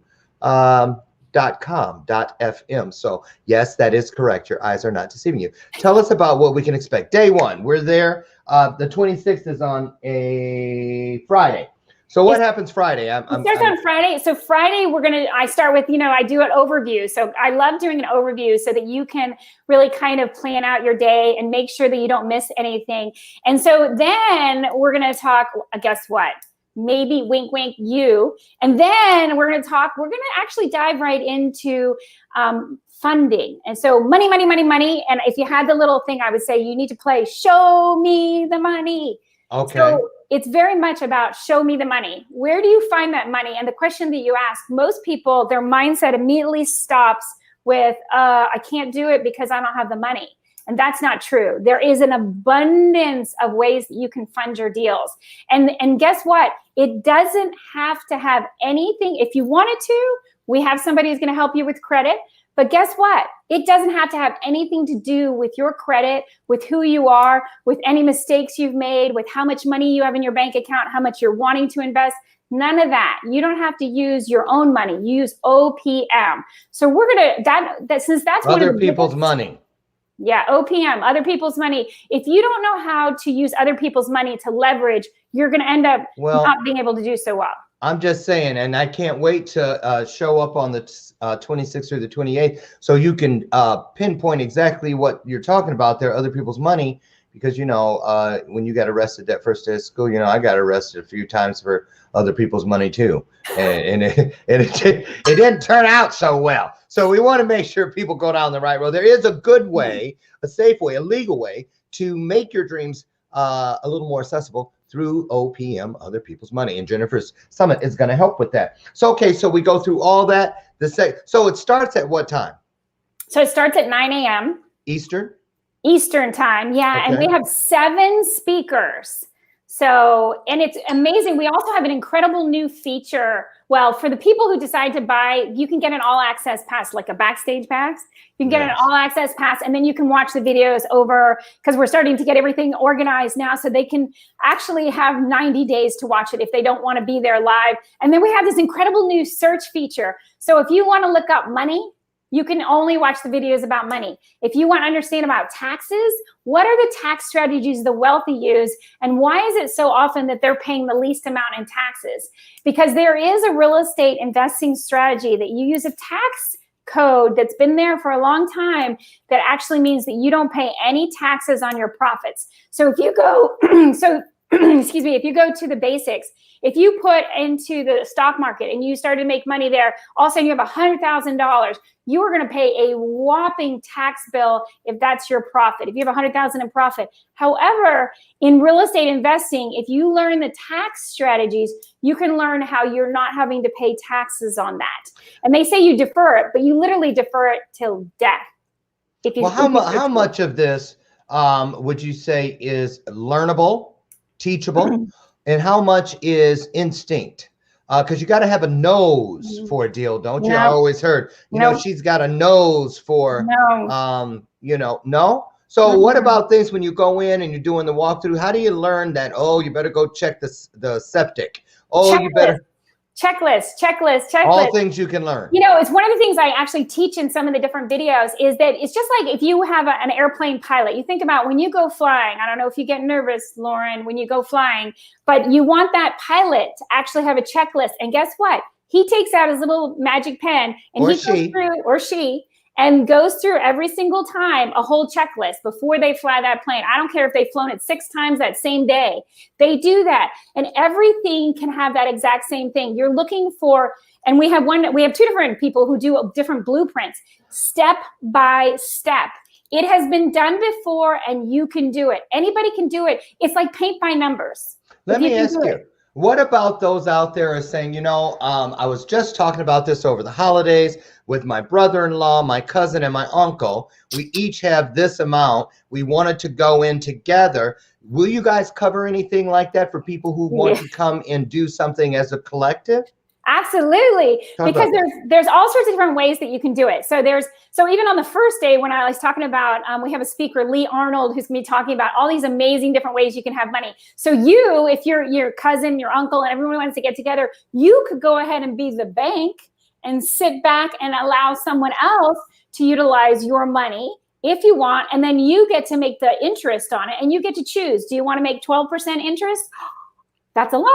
.com.fm. So yes, that is correct. Your eyes are not deceiving you. Tell us about what we can expect. Day 1, we're there. The 26th is on a Friday. So what happens Friday? It starts on Friday. So Friday, I start with, I do an overview. So I love doing an overview so that you can really kind of plan out your day and make sure that you don't miss anything. And so then we're going to talk, guess what? Maybe wink, wink, you. And then we're going to actually dive right into funding. And so money, money, money, money. And if you had the little thing, I would say you need to play Show Me the Money. Okay. So it's very much about show me the money. Where do you find that money? And the question that you ask, most people, their mindset immediately stops with, I can't do it because I don't have the money. And that's not true. There is an abundance of ways that you can fund your deals. And guess what? It doesn't have to have anything. If you wanted to, we have somebody who's going to help you with credit. But guess what? It doesn't have to have anything to do with your credit, with who you are, with any mistakes you've made, with how much money you have in your bank account, how much you're wanting to invest. None of that. You don't have to use your own money. You use OPM. So we're going to, since that's other people's money. Yeah, OPM, other people's money. If you don't know how to use other people's money to leverage, you're going to end up not being able to do so well. I'm just saying, and I can't wait to show up on the 26th or the 28th so you can pinpoint exactly what you're talking about there, other people's money, because, when you got arrested that first day of school, I got arrested a few times for other people's money too. And it didn't turn out so well. So we want to make sure people go down the right road. There is a good way, a safe way, a legal way to make your dreams a little more accessible through OPM, other people's money. And Jennifer's Summit is going to help with that. So, okay, so we go through all that. So it starts at what time? So it starts at 9 a.m. Eastern time, yeah. Okay. And we have 7 speakers. So, and it's amazing. We also have an incredible new feature. Well, for the people who decide to buy, you can get an all access pass, like a backstage pass. You can get an all access pass, and then you can watch the videos over, because we're starting to get everything organized now so they can actually have 90 days to watch it if they don't want to be there live. And then we have this incredible new search feature. So if you want to look up money, you can only watch the videos about money. If you want to understand about taxes, what are the tax strategies the wealthy use, and why is it so often that they're paying the least amount in taxes? Because there is a real estate investing strategy that you use a tax code that's been there for a long time that actually means that you don't pay any taxes on your profits. So if you go, excuse me, if you go to the basics, if you put into the stock market and you start to make money there, all of a sudden you have $100,000, you are going to pay a whopping tax bill if that's your profit, if you have $100,000 in profit. However, in real estate investing, if you learn the tax strategies, you can learn how you're not having to pay taxes on that. And they say you defer it, but you literally defer it till death. How much of this would you say is learnable, teachable, and how much is instinct? Because you got to have a nose for a deal, don't you? I always heard, she's got a nose for, no. So what about things when you go in and you're doing the walkthrough? How do you learn that? Oh, you better go check the septic. Oh, you better. Checklist. All things you can learn. You know, it's one of the things I actually teach in some of the different videos is that it's just like if you have an airplane pilot, you think about when you go flying. I don't know if you get nervous, Lauren, when you go flying, but you want that pilot to actually have a checklist. And guess what? He takes out his little magic pen and goes through, or she, and goes through every single time a whole checklist before they fly that plane. I don't care if they've flown it 6 times that same day. They do that. And everything can have that exact same thing. You're looking for, and we have 2 different people who do different blueprints, step by step. It has been done before and you can do it. Anybody can do it. It's like paint by numbers. Let me ask you. What about those out there are saying, you know, I was just talking about this over the holidays with my brother-in-law, my cousin, and my uncle. We each have this amount. We wanted to go in together. Will you guys cover anything like that for people who want to come and do something as a collective? Absolutely, because there's all sorts of different ways that you can do it. So even on the first day when I was talking about, we have a speaker, Lee Arnold, who's gonna be talking about all these amazing different ways you can have money. So you, if your cousin, your uncle, and everyone wants to get together, you could go ahead and be the bank and sit back and allow someone else to utilize your money if you want, and then you get to make the interest on it, and you get to choose. Do you want to make 12% interest? That's a lot.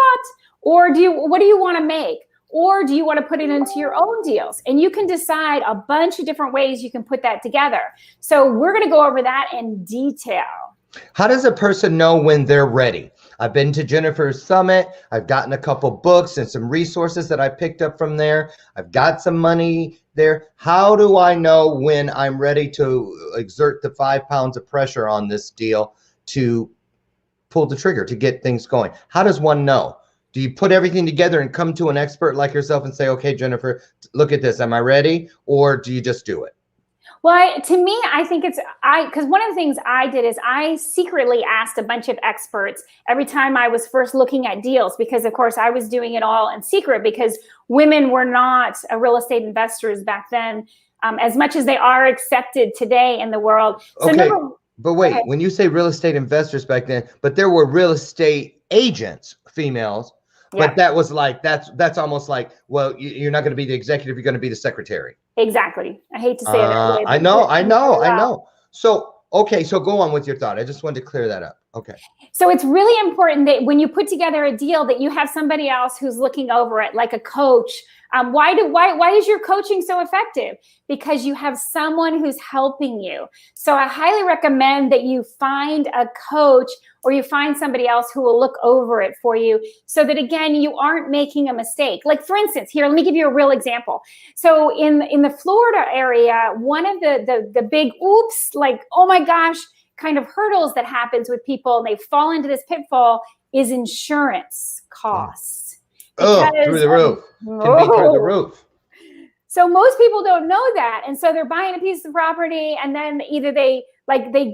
Or what do you want to make? Or do you want to put it into your own deals? And you can decide a bunch of different ways you can put that together. So we're going to go over that in detail. How does a person know when they're ready? I've been to Jennifer's Summit. I've gotten a couple books and some resources that I picked up from there. I've got some money there. How do I know when I'm ready to exert the 5 pounds of pressure on this deal to pull the trigger, to get things going? How does one know? Do you put everything together and come to an expert like yourself and say, okay, Jennifer, look at this. Am I ready? Or do you just do it? Well, to me, I think because one of the things I did is I secretly asked a bunch of experts every time I was first looking at deals, because of course I was doing it all in secret because women were not real estate investors back then, as much as they are accepted today in the world. So okay, but wait, when you say real estate investors back then, but there were real estate agents, females. Yeah. But that was like, that's almost like, well, you're not going to be the executive, you're going to be the secretary. Exactly. I hate to say it that way. I know. So, okay, so go on with your thought. I just wanted to clear that up. Okay. So it's really important that when you put together a deal that you have somebody else who's looking over it, like a coach. Why is your coaching so effective? Because you have someone who's helping you. So I highly recommend that you find a coach or you find somebody else who will look over it for you so that, again, you aren't making a mistake. Like, for instance, here, let me give you a real example. So in the Florida area, one of the big oops, like, oh my gosh, kind of hurdles that happens with people and they fall into this pitfall is insurance costs. Through the roof. Can be through the roof. So most people don't know that. And so they're buying a piece of property and then either they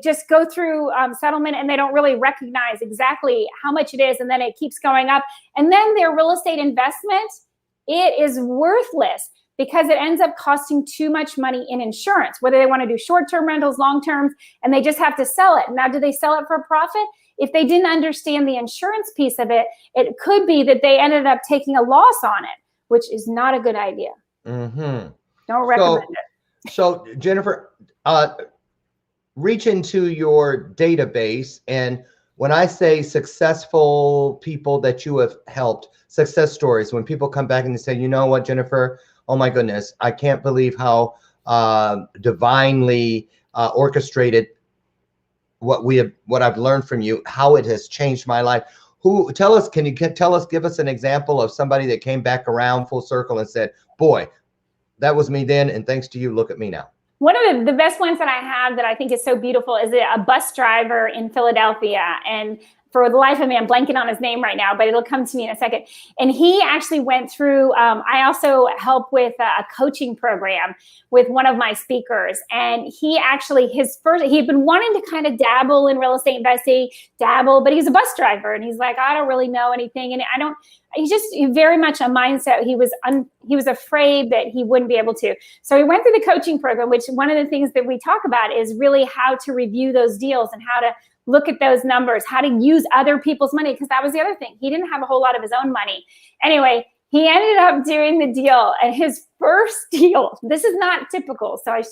just go through settlement and they don't really recognize exactly how much it is. And then it keeps going up. And then their real estate investment, it is worthless because it ends up costing too much money in insurance, whether they want to do short-term rentals, long-term, and they just have to sell it. Now, do they sell it for a profit? If they didn't understand the insurance piece of it, it could be that they ended up taking a loss on it, which is not a good idea. Mm-hmm. Don't recommend it. So, Jennifer, reach into your database. And when I say successful people that you have helped, success stories, when people come back and they say, you know what, Jennifer, oh my goodness, I can't believe how divinely orchestrated what I've learned from you, how it has changed my life. Give us an example of somebody that came back around full circle and said, boy, that was me then, and thanks to you, look at me now. One of the best ones that I have that I think is so beautiful is a bus driver in Philadelphia. And for the life of me, I'm blanking on his name right now, but it'll come to me in a second. And he actually went through, I also help with a coaching program with one of my speakers. And he actually, he'd been wanting to kind of dabble in real estate investing, but he's a bus driver. And he's like, I don't really know anything. And he's just very much a mindset. He was afraid that he wouldn't be able to. So he went through the coaching program, which one of the things that we talk about is really how to review those deals and how to look at those numbers, how to use other people's money, because that was the other thing. He didn't have a whole lot of his own money. Anyway, he ended up doing the deal, and his first deal, this is not typical, so I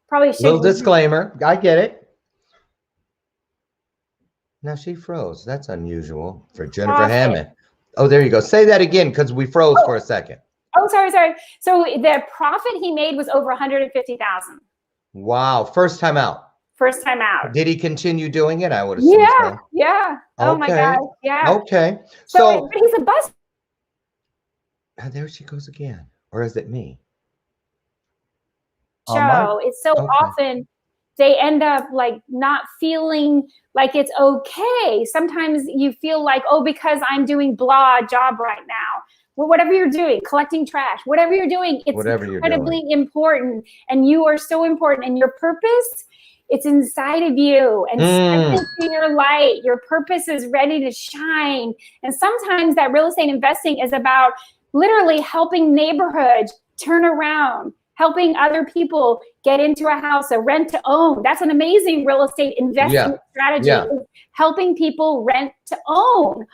probably should. Little disclaimer, I get it. Now she froze. That's unusual for Jennifer Hammond. Oh, there you go. Say that again, because we froze for a second. Oh, sorry. So the profit he made was over 150,000. Wow. First time out. First time out. Did he continue doing it? I would assume so. Yeah. Oh my God. Yeah. Okay. So he's a bus. There she goes again. Or is it me? Show. It's so often they end up like not feeling like it's okay. Sometimes you feel like, oh, because I'm doing blah job right now. Well, whatever you're doing, collecting trash, whatever you're doing, it's incredibly important. And you are so important. And your purpose, it's inside of you. And step into your light. Your purpose is ready to shine. And sometimes that real estate investing is about literally helping neighborhoods turn around, helping other people get into a house, a rent to own. That's an amazing real estate investing strategy. Yeah. Helping people rent to own.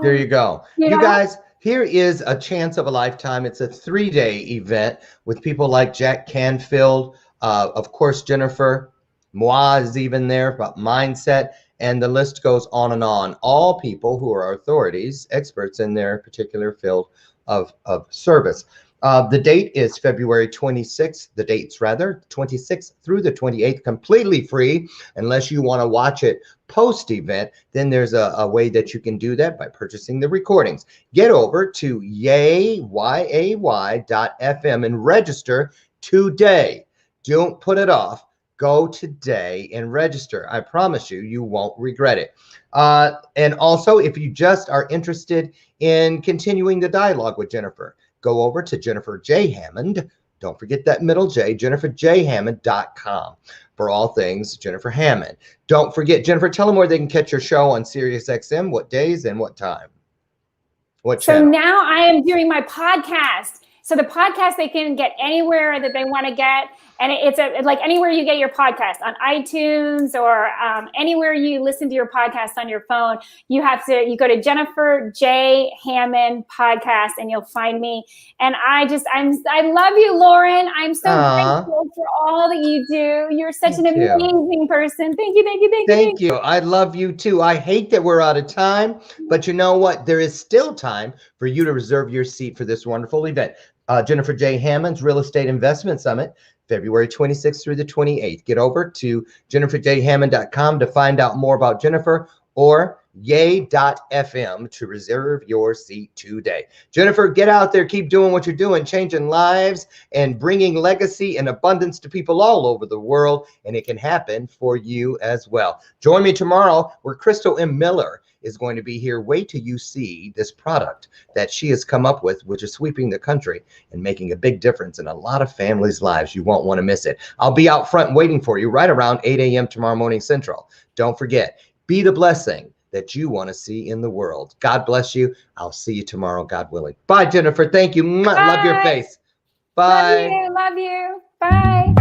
There you go. You guys, here is a chance of a lifetime. It's a 3-day event with people like Jack Canfield. Of course, Jennifer Moi is even there about mindset. And the list goes on and on. All people who are authorities, experts in their particular field of service. The date is February 26th, the dates rather, 26th through the 28th, completely free. Unless you want to watch it post-event, then there's a way that you can do that by purchasing the recordings. Get over to yay.fm and register today. Don't put it off. Go today and register. I promise you, you won't regret it. And also, if you just are interested in continuing the dialogue with Jennifer, go over to Jennifer J. Hammond. Don't forget that middle J, jenniferjhammond.com for all things Jennifer Hammond. Don't forget, Jennifer, tell them where they can catch your show on SiriusXM, what days and what time. What channel? So now I am doing my podcast. So the podcast they can get anywhere that they want to get. And it's like anywhere you get your podcast, on iTunes or anywhere you listen to your podcast on your phone, you go to Jennifer J. Hammond podcast and you'll find me. And I love you, Lauren. I'm so grateful for all that you do. You're such an amazing person. Thank you. Thank you. I love you too. I hate that we're out of time, but you know what? There is still time for you to reserve your seat for this wonderful event. Jennifer J. Hammond's Real Estate Investment Summit, February 26th through the 28th. Get over to jenniferjhammond.com to find out more about Jennifer, or yay.fm to reserve your seat today. Jennifer, get out there, keep doing what you're doing, changing lives and bringing legacy and abundance to people all over the world, and it can happen for you as well. Join me tomorrow where Crystal M. Miller is going to be here. Wait till you see this product that she has come up with, which is sweeping the country and making a big difference in a lot of families' lives. You won't want to miss it. I'll be out front waiting for you right around 8 a.m. tomorrow morning Central. Don't forget, be the blessing that you want to see in the world. God bless you. I'll see you tomorrow, God willing. Bye, Jennifer. Thank you. Bye. Love your face. Bye. Love you. Bye.